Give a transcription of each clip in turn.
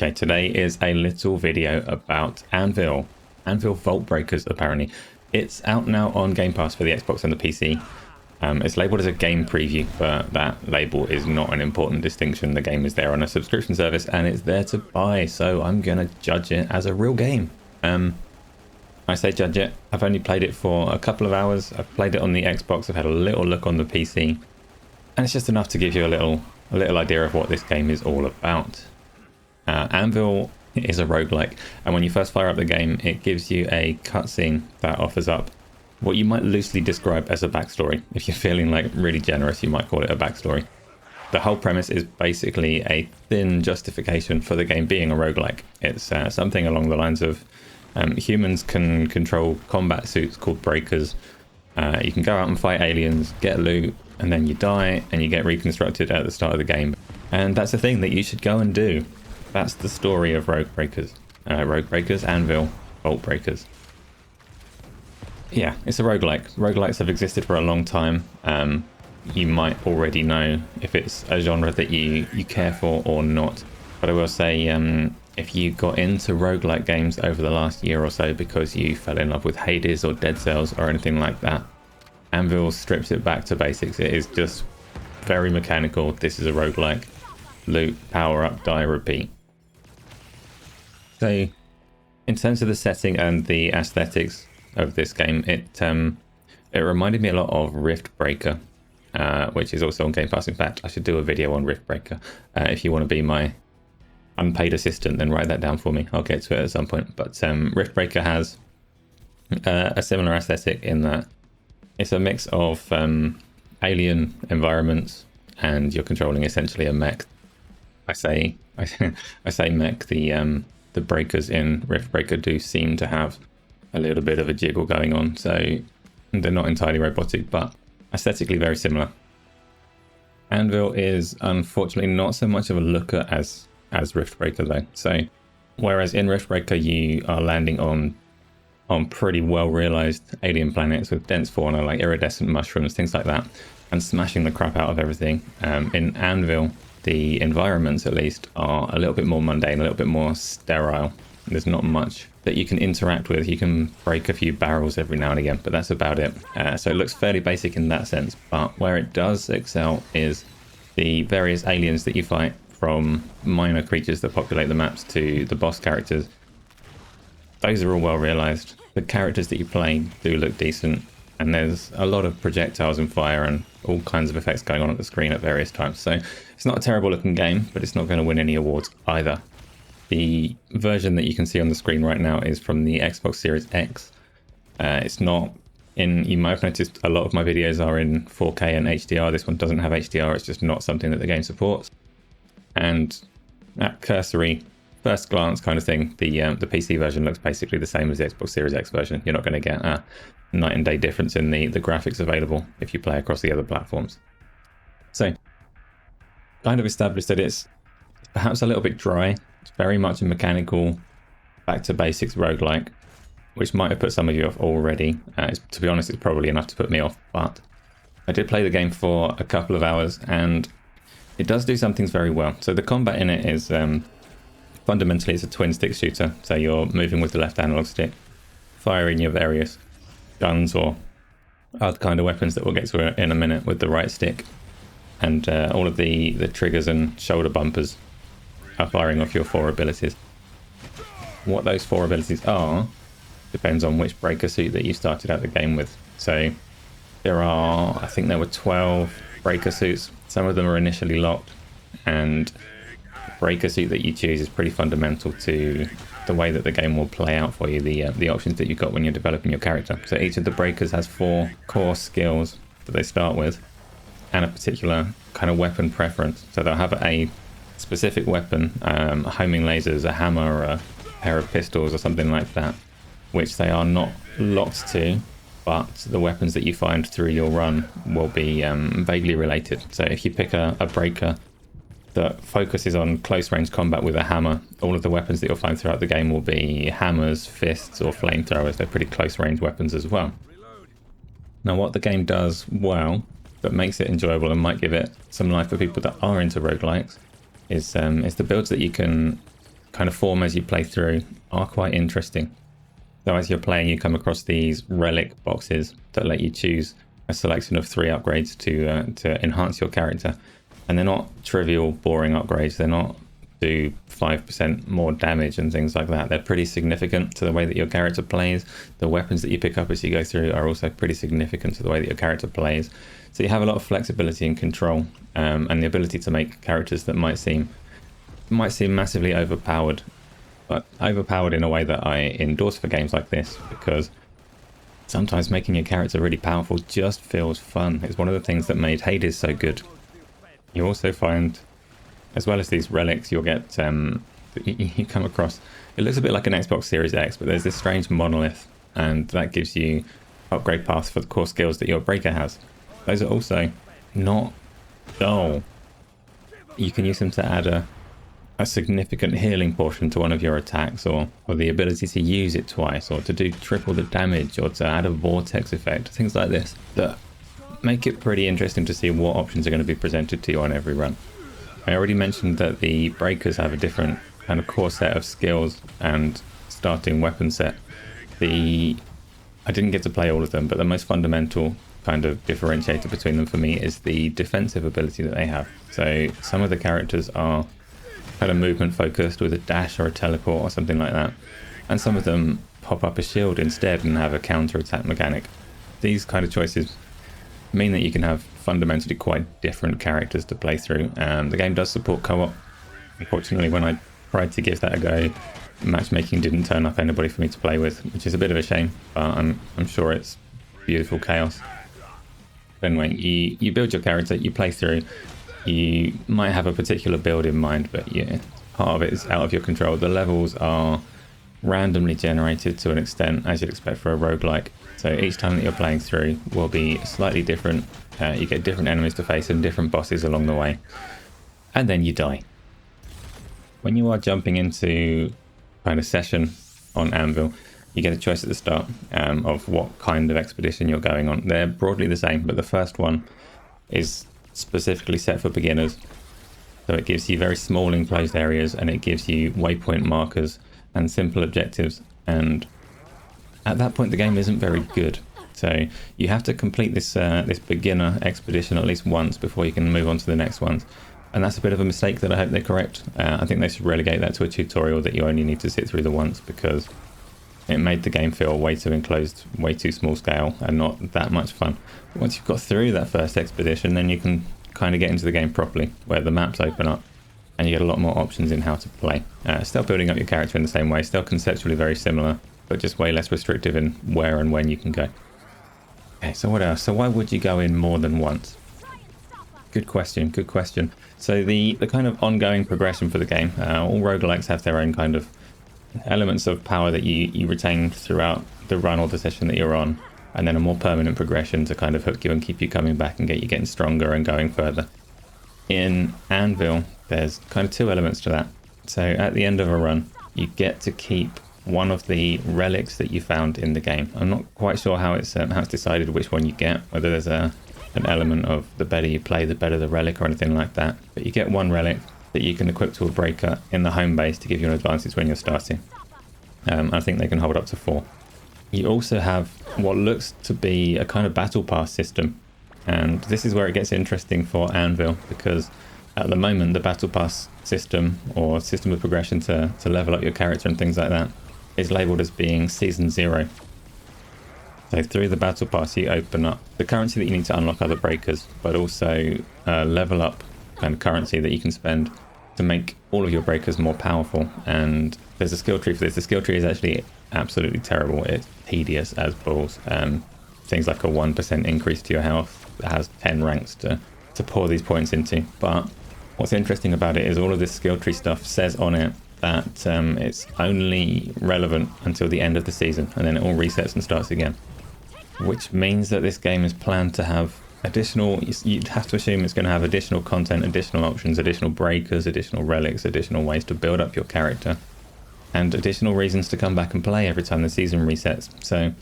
Okay, today is a little video about Anvil. Anvil Vault Breakers, apparently. It's out now on Game Pass for the Xbox and the PC. It's labeled as a game preview, but that label is not an important distinction. The game is there on a subscription service and it's there to buy, so I'm going to judge it as a real game. I say judge it. I've only played it for a couple of hours. I've played it on the Xbox. I've had a little look on the PC. And it's just enough to give you a little idea of what this game is all about. Anvil is a roguelike, and when you first fire up the game, it gives you a cutscene that offers up what you might loosely describe as a backstory. If you're feeling like really generous, you might call it a backstory. The whole premise is basically a thin justification for the game being a roguelike. It's something along the lines of humans can control combat suits called breakers. You can go out and fight aliens, get loot, and then you die and you get reconstructed at the start of the game. And that's a thing that you should go and do. That's the story of Rogue Breakers. Rogue Breakers, Anvil, Vault Breakers. Yeah, it's a roguelike. Roguelikes have existed for a long time. You might already know if it's a genre that you care for or not. But I will say, if you got into roguelike games over the last year or so because you fell in love with Hades or Dead Cells or anything like that, Anvil strips it back to basics. It is just very mechanical. This is a roguelike. Loot, power up, die, repeat. So, in terms of the setting and the aesthetics of this game, it reminded me a lot of Rift Breaker, which is also on Game Pass. In fact, I should do a video on Rift Breaker. If you want to be my unpaid assistant, then write that down for me. I'll get to it at some point. But Rift Breaker has a similar aesthetic in that it's a mix of alien environments, and you're controlling essentially a mech. I say mech. The breakers in Rift Breaker do seem to have a little bit of a jiggle going on, so they're not entirely robotic, but aesthetically very similar. Anvil is unfortunately not so much of a looker as Rift Breaker though. So whereas in Rift Breaker you are landing on pretty well realized alien planets with dense fauna like iridescent mushrooms, things like that, and smashing the crap out of everything, in Anvil the environments at least are a little bit more mundane, a little bit more sterile. There's not much that you can interact with. You can break a few barrels every now and again, but that's about it. So it looks fairly basic in that sense, but where it does excel is the various aliens that you fight, from minor creatures that populate the maps to the boss characters. Those are all well realized. The characters that you play do look decent, and there's a lot of projectiles and fire and all kinds of effects going on at the screen at various times. So it's not a terrible looking game, but it's not going to win any awards either. The version that you can see on the screen right now is from the Xbox Series X. It's not in, you might have noticed a lot of my videos are in 4K and HDR. This one doesn't have HDR, it's just not something that the game supports. And at cursory, first glance kind of thing, the PC version looks basically the same as the Xbox Series X version. You're not going to get a night and day difference in the graphics available if you play across the other platforms. So, kind of established that it's perhaps a little bit dry. It's very much a mechanical, back to basics roguelike, which might have put some of you off already. To be honest, it's probably enough to put me off, but I did play the game for a couple of hours and it does do some things very well. So the combat in it is fundamentally it's a twin stick shooter. So you're moving with the left analog stick, firing your various guns or other kind of weapons that we'll get to in a minute with the right stick. And all of the triggers and shoulder bumpers are firing off your 4 abilities. What those 4 abilities are depends on which breaker suit that you started out the game with. So I think there were 12 breaker suits. Some of them are initially locked, and the breaker suit that you choose is pretty fundamental to the way that the game will play out for you, the options that you've got when you're developing your character. So each of the breakers has 4 core skills that they start with, and a particular kind of weapon preference. So they'll have a specific weapon, homing lasers, a hammer, or a pair of pistols or something like that, which they are not locked to, but the weapons that you find through your run will be vaguely related. So if you pick a breaker that focuses on close range combat with a hammer, all of the weapons that you'll find throughout the game will be hammers, fists, or flamethrowers. They're pretty close range weapons as well. Now what the game does well, that makes it enjoyable and might give it some life for people that are into roguelikes, is the builds that you can kind of form as you play through are quite interesting. So as you're playing, you come across these relic boxes that let you choose a selection of 3 upgrades to enhance your character. And they're not trivial, boring upgrades. They're not do 5% more damage and things like that. They're pretty significant to the way that your character plays. The weapons that you pick up as you go through are also pretty significant to the way that your character plays. So you have a lot of flexibility and control, and the ability to make characters that might seem massively overpowered, but overpowered in a way that I endorse for games like this, because sometimes making a character really powerful just feels fun. It's one of the things that made Hades so good. You also find, as well as these relics, you'll get you come across, it looks a bit like an Xbox Series X, but there's this strange monolith, and that gives you upgrade paths for the core skills that your breaker has. Those are also not dull. You can use them to add a significant healing portion to one of your attacks, or the ability to use it twice, or to do triple the damage, or to add a vortex effect, things like this that make it pretty interesting to see what options are going to be presented to you on every run. I already mentioned that the breakers have a different kind of core set of skills and starting weapon set. I didn't get to play all of them, but the most fundamental kind of differentiator between them for me is the defensive ability that they have. So some of the characters are kind of movement focused with a dash or a teleport or something like that, and some of them pop up a shield instead and have a counter attack mechanic. These kind of choices mean that you can have fundamentally quite different characters to play through. The game does support co-op. Unfortunately, when I tried to give that a go, matchmaking didn't turn up anybody for me to play with, which is a bit of a shame, but I'm sure it's beautiful chaos. But anyway, you build your character, you play through, you might have a particular build in mind, but yeah, part of it is out of your control. The levels are randomly generated to an extent, as you'd expect for a roguelike. So each time that you're playing through will be slightly different. You get different enemies to face and different bosses along the way. And then you die. When you are jumping into kind of session on Anvil, you get a choice at the start of what kind of expedition you're going on. They're broadly the same, but the first one is specifically set for beginners. So it gives you very small enclosed areas, and it gives you waypoint markers and simple objectives. And at that point, the game isn't very good. So you have to complete this beginner expedition at least once before you can move on to the next ones. And that's a bit of a mistake that I hope they correct. I think they should relegate that to a tutorial that you only need to sit through the once, because it made the game feel way too enclosed, way too small scale, and not that much fun. But once you've got through that first expedition, then you can kind of get into the game properly, where the maps open up and you get a lot more options in how to play. Still building up your character in the same way, still conceptually very similar, but just way less restrictive in where and when you can go. Okay, so what else? So why would you go in more than once? Good question, good question. So the kind of ongoing progression for the game, all roguelikes have their own kind of elements of power that you retain throughout the run or the session that you're on, and then a more permanent progression to kind of hook you and keep you coming back and get you getting stronger and going further. In Anvil, there's kind of 2 elements to that. So at the end of a run, you get to keep one of the relics that you found in the game. I'm not quite sure how it's decided which one you get, whether there's an element of the better you play, the better the relic or anything like that. But you get one relic that you can equip to a breaker in the home base to give you an advantage when you're starting. I think they can hold up to 4. You also have what looks to be a kind of battle pass system. And this is where it gets interesting for Anvil, because at the moment the battle pass system, or system of progression to level up your character and things like that, is labelled as being Season 0. So through the battle pass you open up the currency that you need to unlock other breakers, but also level up kind of currency that you can spend to make all of your breakers more powerful. And there's a skill tree for this. The skill tree is actually absolutely terrible. It's tedious as balls. Things like a 1% increase to your health that has 10 ranks to pour these points into. But what's interesting about it is all of this skill tree stuff says on it that it's only relevant until the end of the season, and then it all resets and starts again. Which means that this game is planned to have additional, you'd have to assume it's going to have additional content, additional options, additional breakers, additional relics, additional ways to build up your character, and additional reasons to come back and play every time the season resets. So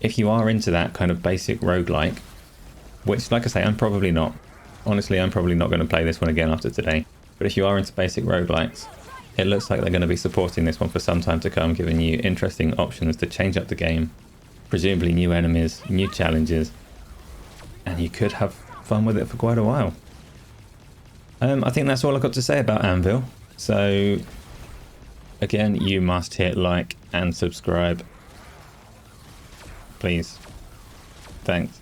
if you are into that kind of basic roguelike, which, like I say, I'm probably not. Honestly, I'm probably not going to play this one again after today. But if you are into basic roguelikes, it looks like they're going to be supporting this one for some time to come, giving you interesting options to change up the game, presumably new enemies, new challenges, and you could have fun with it for quite a while. I think that's all I've got to say about Anvil. So again, you must hit like and subscribe, please. Thanks.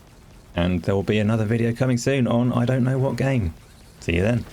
And there will be another video coming soon on I don't know what game. See you then.